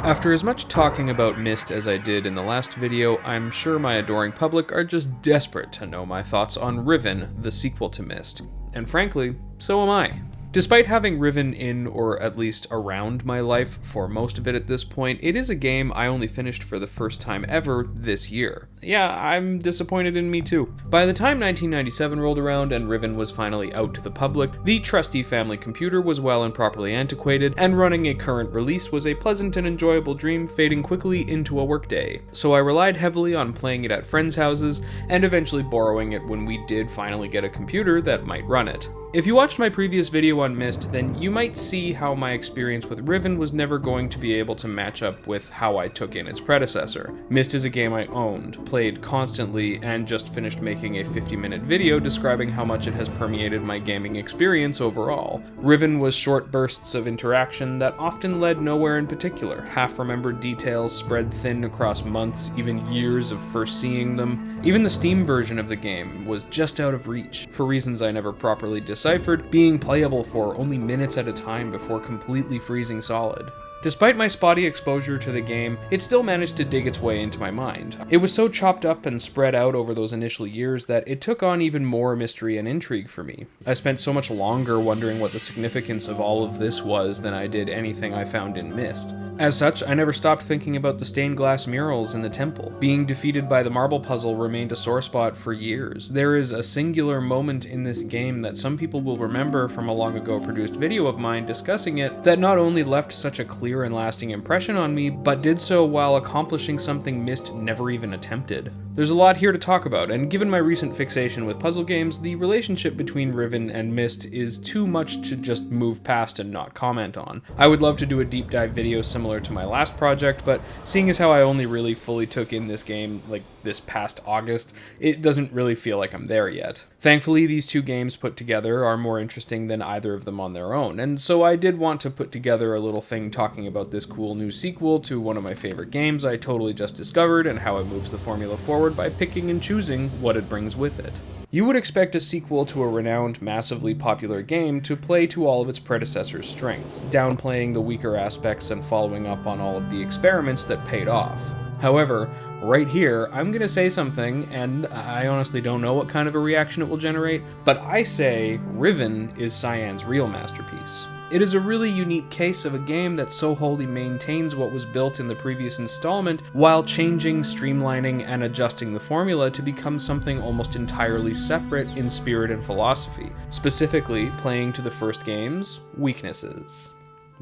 After as much talking about Myst as I did in the last video, I'm sure my adoring public are just desperate to know my thoughts on Riven, the sequel to Myst. And frankly, so am I. Despite having Riven in, or at least around my life for most of it at this point, it is a game I only finished for the first time ever this year. Yeah, I'm disappointed in me too. By the time 1997 rolled around and Riven was finally out to the public, the trusty family computer was well and properly antiquated, and running a current release was a pleasant and enjoyable dream fading quickly into a workday. So I relied heavily on playing it at friends' houses, and eventually borrowing it when we did finally get a computer that might run it. If you watched my previous video on Myst, then you might see how my experience with Riven was never going to be able to match up with how I took in its predecessor. Myst is a game I owned, played constantly, and just finished making a 50-minute video describing how much it has permeated my gaming experience overall. Riven was short bursts of interaction that often led nowhere in particular, half-remembered details spread thin across months, even years of first seeing them. Even the Steam version of the game was just out of reach, for reasons I never properly deciphered, being playable for only minutes at a time before completely freezing solid. Despite my spotty exposure to the game, it still managed to dig its way into my mind. It was so chopped up and spread out over those initial years that it took on even more mystery and intrigue for me. I spent so much longer wondering what the significance of all of this was than I did anything I found in Myst. As such, I never stopped thinking about the stained glass murals in the temple. Being defeated by the marble puzzle remained a sore spot for years. There is a singular moment in this game that some people will remember from a long ago produced video of mine discussing it that not only left such a clear and lasting impression on me, but did so while accomplishing something Myst never even attempted. There's a lot here to talk about, and given my recent fixation with puzzle games, the relationship between Riven and Myst is too much to just move past and not comment on. I would love to do a deep dive video similar to my last project, but seeing as how I only really fully took in this game like this past August, it doesn't really feel like I'm there yet. Thankfully, these two games put together are more interesting than either of them on their own, and so I did want to put together a little thing talking about this cool new sequel to one of my favorite games I totally just discovered and how it moves the formula forward by picking and choosing what it brings with it. You would expect a sequel to a renowned, massively popular game to play to all of its predecessor's strengths, downplaying the weaker aspects and following up on all of the experiments that paid off. However, right here, I'm gonna say something, and I honestly don't know what kind of a reaction it will generate, but I say Riven is Cyan's real masterpiece. It is a really unique case of a game that so wholly maintains what was built in the previous installment while changing, streamlining, and adjusting the formula to become something almost entirely separate in spirit and philosophy, specifically playing to the first game's weaknesses.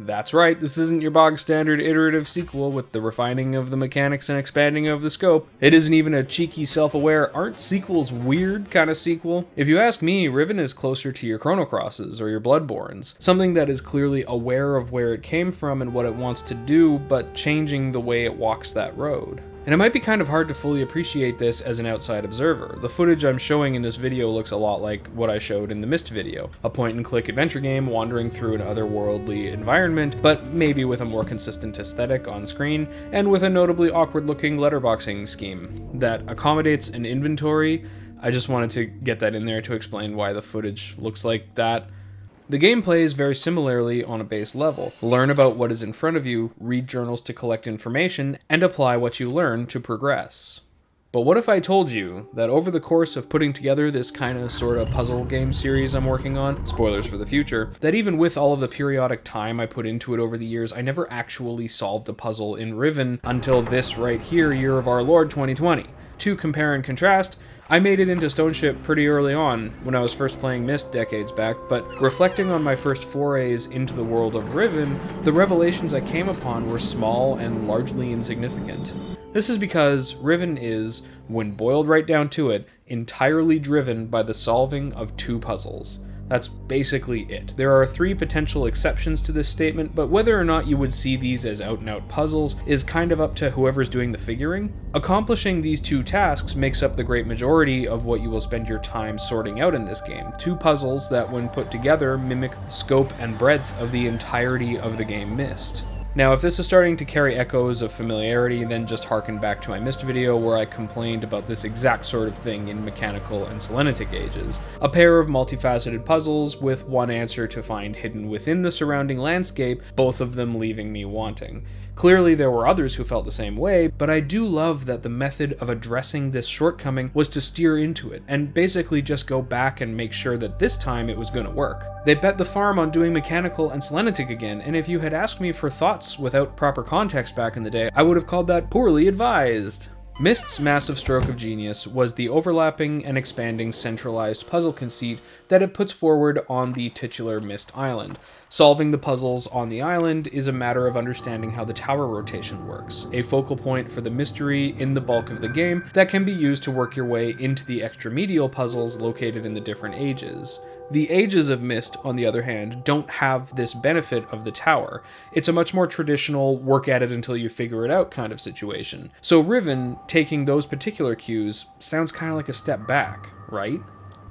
That's right, this isn't your bog standard iterative sequel with the refining of the mechanics and expanding of the scope. It isn't even a cheeky, self-aware, aren't sequels weird kind of sequel. If you ask me, Riven is closer to your Chrono Crosses or your Bloodborns, something that is clearly aware of where it came from and what it wants to do, but changing the way it walks that road. And it might be kind of hard to fully appreciate this as an outside observer. The footage I'm showing in this video looks a lot like what I showed in the Myst video, a point-and-click adventure game wandering through an otherworldly environment, but maybe with a more consistent aesthetic on screen, and with a notably awkward-looking letterboxing scheme that accommodates an inventory. I just wanted to get that in there to explain why the footage looks like that. The game plays very similarly on a base level. Learn about what is in front of you, read journals to collect information, and apply what you learn to progress. But what if I told you that over the course of putting together this kind of sort of puzzle game series I'm working on, spoilers for the future, that even with all of the periodic time I put into it over the years, I never actually solved a puzzle in Riven until this right here, year of our Lord 2020. To compare and contrast, I made it into Stoneship pretty early on, when I was first playing Myst decades back, but reflecting on my first forays into the world of Riven, the revelations I came upon were small and largely insignificant. This is because Riven is, when boiled right down to it, entirely driven by the solving of two puzzles. That's basically it. There are 3 potential exceptions to this statement, but whether or not you would see these as out-and-out puzzles is kind of up to whoever's doing the figuring. Accomplishing these 2 tasks makes up the great majority of what you will spend your time sorting out in this game. 2 puzzles that, when put together, mimic the scope and breadth of the entirety of the game Myst. Now, if this is starting to carry echoes of familiarity, then just harken back to my Myst video where I complained about this exact sort of thing in mechanical and selenitic ages. A pair of multifaceted puzzles with one answer to find hidden within the surrounding landscape, both of them leaving me wanting. Clearly there were others who felt the same way, but I do love that the method of addressing this shortcoming was to steer into it, and basically just go back and make sure that this time it was gonna work. They bet the farm on doing mechanical and selenitic again, and if you had asked me for thoughts without proper context back in the day, I would have called that poorly advised. Myst's massive stroke of genius was the overlapping and expanding centralized puzzle conceit that it puts forward on the titular Myst Island. Solving the puzzles on the island is a matter of understanding how the tower rotation works, a focal point for the mystery in the bulk of the game that can be used to work your way into the extramedial puzzles located in the different ages. The ages of Myst, on the other hand, don't have this benefit of the tower. It's a much more traditional, work at it until you figure it out kind of situation. So Riven, taking those particular cues, sounds kind of like a step back, right?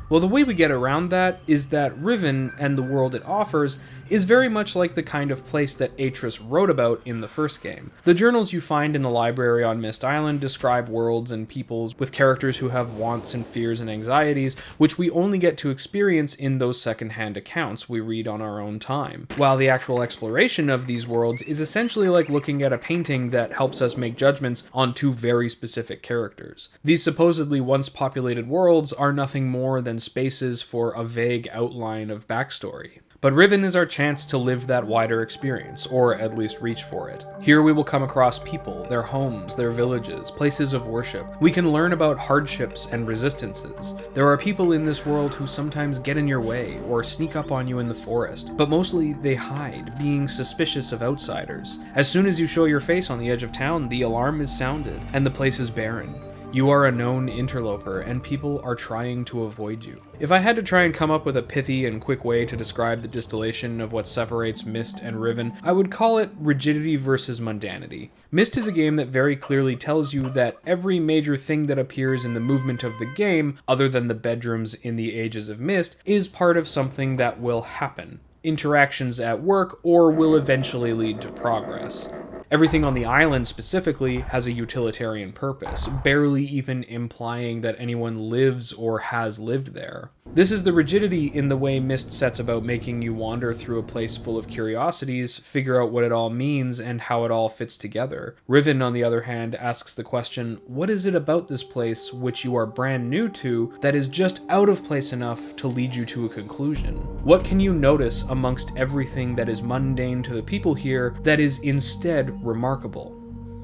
Well, the way we get around that is that Riven and the world it offers is very much like the kind of place that Atris wrote about in the first game. The journals you find in the library on Myst Island describe worlds and peoples with characters who have wants and fears and anxieties, which we only get to experience in those secondhand accounts we read on our own time. While the actual exploration of these worlds is essentially like looking at a painting that helps us make judgments on two very specific characters. These supposedly once populated worlds are nothing more than spaces for a vague outline of backstory. But Riven is our chance to live that wider experience, or at least reach for it. Here we will come across people, their homes, their villages, places of worship. We can learn about hardships and resistances. There are people in this world who sometimes get in your way, or sneak up on you in the forest, but mostly they hide, being suspicious of outsiders. As soon as you show your face on the edge of town, the alarm is sounded, and the place is barren. You are a known interloper, and people are trying to avoid you. If I had to try and come up with a pithy and quick way to describe the distillation of what separates Myst and Riven, I would call it rigidity versus mundanity. Myst is a game that very clearly tells you that every major thing that appears in the movement of the game, other than the bedrooms in the Ages of Myst, is part of something that will happen. Interactions at work, or will eventually lead to progress. Everything on the island specifically has a utilitarian purpose, barely even implying that anyone lives or has lived there. This is the rigidity in the way Myst sets about making you wander through a place full of curiosities, figure out what it all means and how it all fits together. Riven, on the other hand, asks the question, what is it about this place which you are brand new to that is just out of place enough to lead you to a conclusion? What can you notice amongst everything that is mundane to the people here that is instead remarkable?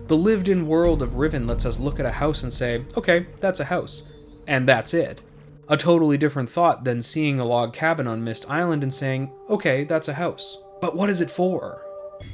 The lived-in world of Riven lets us look at a house and say, okay, that's a house. And that's it. A totally different thought than seeing a log cabin on Myst Island and saying, okay, that's a house. But what is it for?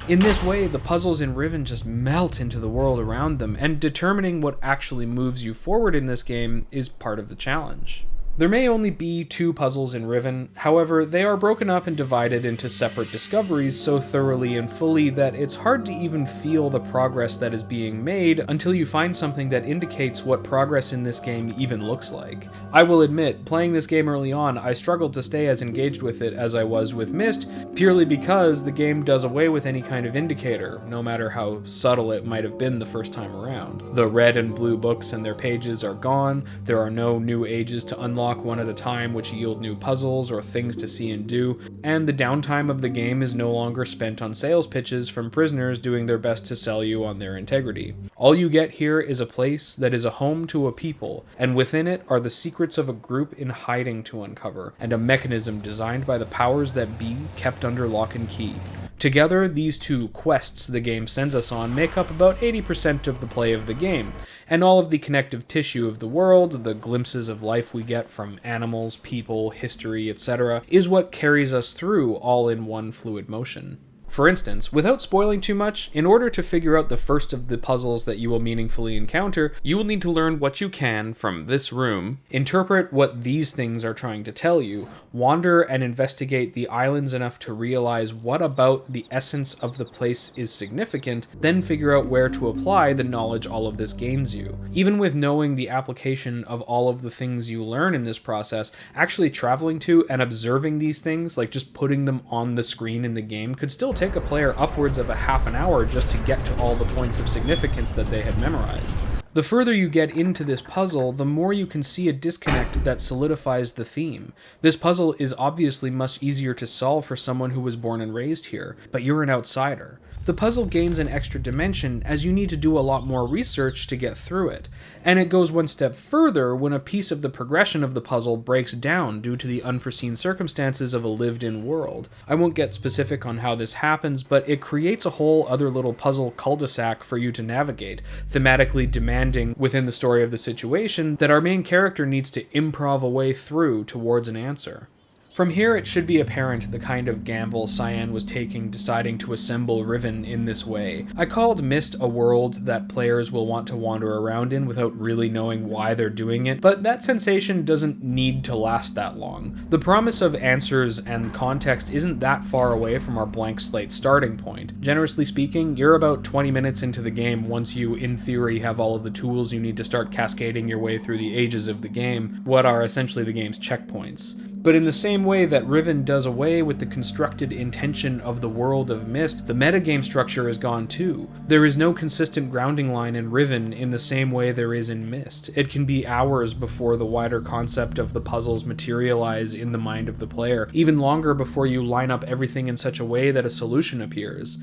In this way, the puzzles in Riven just melt into the world around them, and determining what actually moves you forward in this game is part of the challenge. There may only be 2 puzzles in Riven, however, they are broken up and divided into separate discoveries so thoroughly and fully that it's hard to even feel the progress that is being made until you find something that indicates what progress in this game even looks like. I will admit, playing this game early on, I struggled to stay as engaged with it as I was with Myst, purely because the game does away with any kind of indicator, no matter how subtle it might have been the first time around. The red and blue books and their pages are gone, there are no new ages to unlock one at a time which yield new puzzles or things to see and do, and the downtime of the game is no longer spent on sales pitches from prisoners doing their best to sell you on their integrity. All you get here is a place that is a home to a people, and within it are the secrets of a group in hiding to uncover, and a mechanism designed by the powers that be kept under lock and key. Together, these 2 quests the game sends us on make up about 80% of the play of the game, and all of the connective tissue of the world, the glimpses of life we get from animals, people, history, etc., is what carries us through all in one fluid motion. For instance, without spoiling too much, in order to figure out the first of the puzzles that you will meaningfully encounter, you will need to learn what you can from this room, interpret what these things are trying to tell you, wander and investigate the islands enough to realize what about the essence of the place is significant, then figure out where to apply the knowledge all of this gains you. Even with knowing the application of all of the things you learn in this process, actually traveling to and observing these things, like just putting them on the screen in the game, could still take a player upwards of a half an hour just to get to all the points of significance that they had memorized. The further you get into this puzzle, the more you can see a disconnect that solidifies the theme. This puzzle is obviously much easier to solve for someone who was born and raised here, but you're an outsider. The puzzle gains an extra dimension as you need to do a lot more research to get through it, and it goes one step further when a piece of the progression of the puzzle breaks down due to the unforeseen circumstances of a lived-in world. I won't get specific on how this happens, but it creates a whole other little puzzle cul-de-sac for you to navigate, thematically demanding within the story of the situation that our main character needs to improv a way through towards an answer. From here, it should be apparent the kind of gamble Cyan was taking deciding to assemble Riven in this way. I called Myst a world that players will want to wander around in without really knowing why they're doing it, but that sensation doesn't need to last that long. The promise of answers and context isn't that far away from our blank slate starting point. Generously speaking, you're about 20 minutes into the game once you, in theory, have all of the tools you need to start cascading your way through the ages of the game, what are essentially the game's checkpoints. But in the same way that Riven does away with the constructed intention of the world of Myst, the metagame structure is gone too. There is no consistent grounding line in Riven in the same way there is in Myst. It can be hours before the wider concept of the puzzles materialize in the mind of the player, even longer before you line up everything in such a way that a solution appears.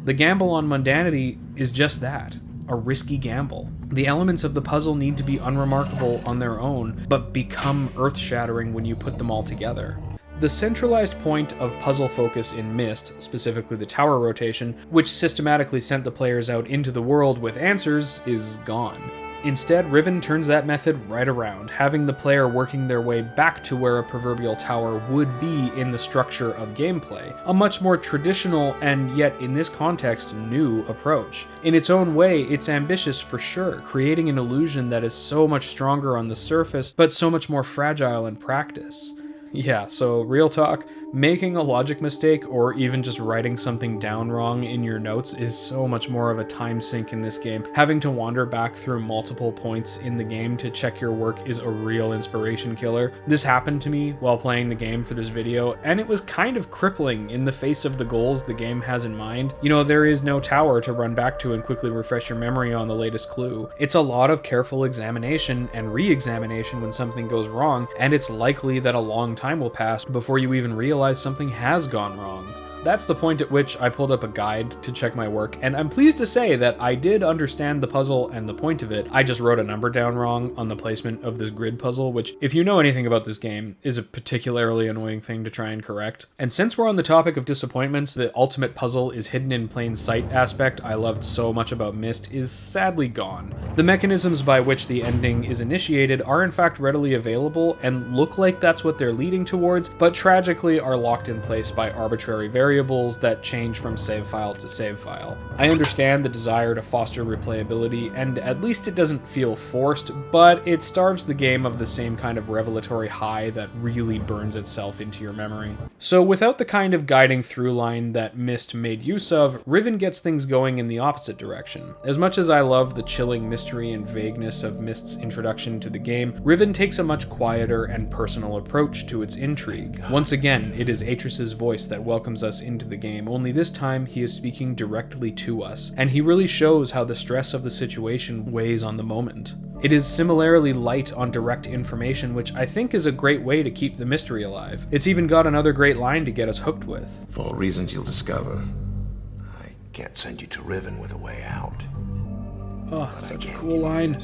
The gamble on mundanity is just that. A risky gamble. The elements of the puzzle need to be unremarkable on their own, but become earth-shattering when you put them all together. The centralized point of puzzle focus in Myst, specifically the tower rotation, which systematically sent the players out into the world with answers, is gone. Instead, Riven turns that method right around, having the player working their way back to where a proverbial tower would be in the structure of gameplay, a much more traditional and yet in this context new approach. In its own way, it's ambitious for sure, creating an illusion that is so much stronger on the surface, but so much more fragile in practice. Yeah, so real talk, making a logic mistake or even just writing something down wrong in your notes is so much more of a time sink in this game. Having to wander back through multiple points in the game to check your work is a real inspiration killer. This happened to me while playing the game for this video, and it was kind of crippling in the face of the goals the game has in mind. You know, there is no tower to run back to and quickly refresh your memory on the latest clue. It's a lot of careful examination and re-examination when something goes wrong, and it's likely that a long time will pass before you even realize something has gone wrong. That's the point at which I pulled up a guide to check my work, and I'm pleased to say that I did understand the puzzle and the point of it. I just wrote a number down wrong on the placement of this grid puzzle, which, if you know anything about this game, is a particularly annoying thing to try and correct. And since we're on the topic of disappointments, the ultimate puzzle is hidden in plain sight aspect I loved so much about Myst is sadly gone. The mechanisms by which the ending is initiated are in fact readily available and look like that's what they're leading towards, but tragically are locked in place by arbitrary variables that change from save file to save file. I understand the desire to foster replayability, and at least it doesn't feel forced, but it starves the game of the same kind of revelatory high that really burns itself into your memory. So without the kind of guiding through line that Myst made use of, Riven gets things going in the opposite direction. As much as I love the chilling mystery and vagueness of Myst's introduction to the game, Riven takes a much quieter and personal approach to its intrigue. Once again, it is Atris's voice that welcomes us into the game, only this time he is speaking directly to us, and he really shows how the stress of the situation weighs on the moment. It is similarly light on direct information, which I think is a great way to keep the mystery alive. It's even got another great line to get us hooked with. For reasons you'll discover, I can't send you to Riven with a way out. Oh, such a cool line.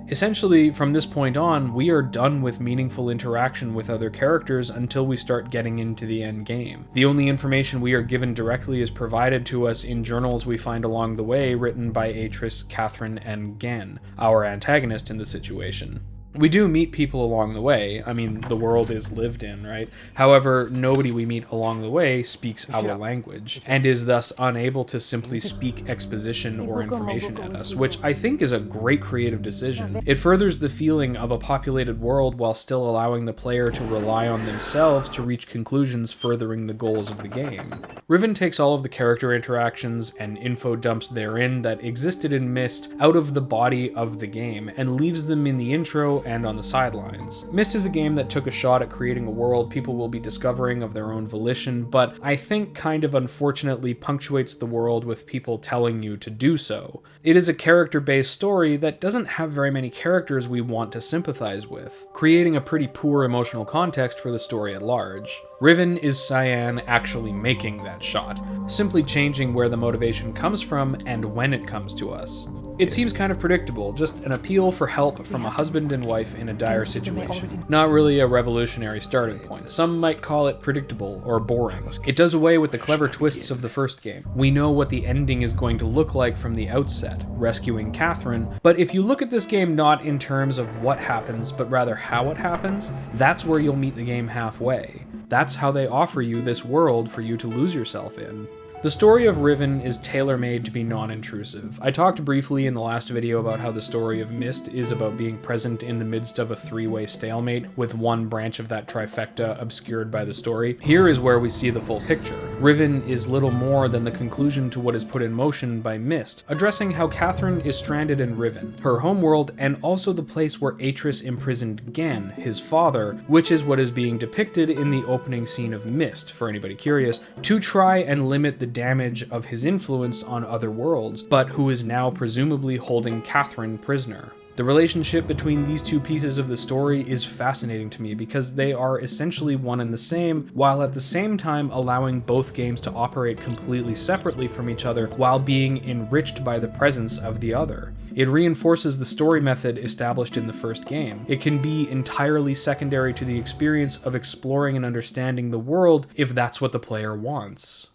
Essentially, from this point on, we are done with meaningful interaction with other characters until we start getting into the end game. The only information we are given directly is provided to us in journals we find along the way written by Atris, Catherine, and Gen, our antagonist in the situation. We do meet people along the way. I mean, the world is lived in, right? However, nobody we meet along the way speaks our language, and is thus unable to simply speak exposition or information at us, which I think is a great creative decision. It furthers the feeling of a populated world while still allowing the player to rely on themselves to reach conclusions furthering the goals of the game. Riven takes all of the character interactions and info dumps therein that existed in Myst out of the body of the game, and leaves them in the intro middle and on the sidelines. Myst is a game that took a shot at creating a world people will be discovering of their own volition, but I think kind of unfortunately punctuates the world with people telling you to do so. It is a character-based story that doesn't have very many characters we want to sympathize with, creating a pretty poor emotional context for the story at large. Riven is Cyan actually making that shot, simply changing where the motivation comes from and when it comes to us. It seems kind of predictable, just an appeal for help from a husband and wife in a dire situation. Not really a revolutionary starting point. Some might call it predictable or boring. It does away with the clever twists of the first game. We know what the ending is going to look like from the outset, rescuing Catherine, but if you look at this game not in terms of what happens, but rather how it happens, that's where you'll meet the game halfway. That's how they offer you this world for you to lose yourself in. The story of Riven is tailor-made to be non-intrusive. I talked briefly in the last video about how the story of Myst is about being present in the midst of a three-way stalemate, with one branch of that trifecta obscured by the story. Here is where we see the full picture. Riven is little more than the conclusion to what is put in motion by Myst, addressing how Catherine is stranded in Riven, her homeworld, and also the place where Atris imprisoned Gen, his father, which is what is being depicted in the opening scene of Myst, for anybody curious, to try and limit the damage of his influence on other worlds, but who is now presumably holding Catherine prisoner. The relationship between these two pieces of the story is fascinating to me because they are essentially one and the same, while at the same time allowing both games to operate completely separately from each other while being enriched by the presence of the other. It reinforces the story method established in the first game. It can be entirely secondary to the experience of exploring and understanding the world if that's what the player wants.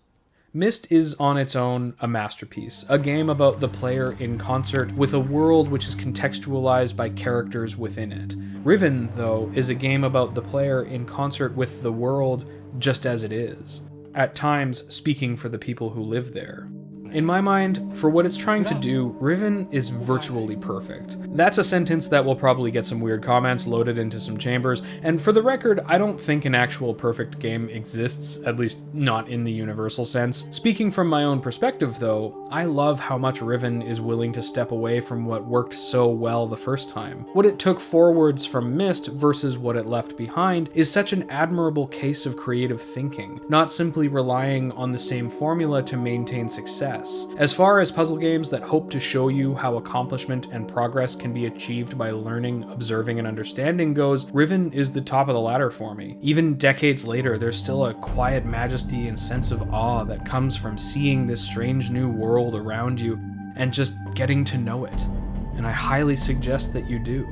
Myst is on its own a masterpiece, a game about the player in concert with a world which is contextualized by characters within it. Riven, though, is a game about the player in concert with the world just as it is, at times speaking for the people who live there. In my mind, for what it's trying to do, Riven is virtually perfect. That's a sentence that will probably get some weird comments loaded into some chambers, and for the record, I don't think an actual perfect game exists, at least not in the universal sense. Speaking from my own perspective though, I love how much Riven is willing to step away from what worked so well the first time. What it took forwards from Myst versus what it left behind is such an admirable case of creative thinking, not simply relying on the same formula to maintain success. As far as puzzle games that hope to show you how accomplishment and progress can be achieved by learning, observing, and understanding goes, Riven is the top of the ladder for me. Even decades later, there's still a quiet majesty and sense of awe that comes from seeing this strange new world around you and just getting to know it. And I highly suggest that you do.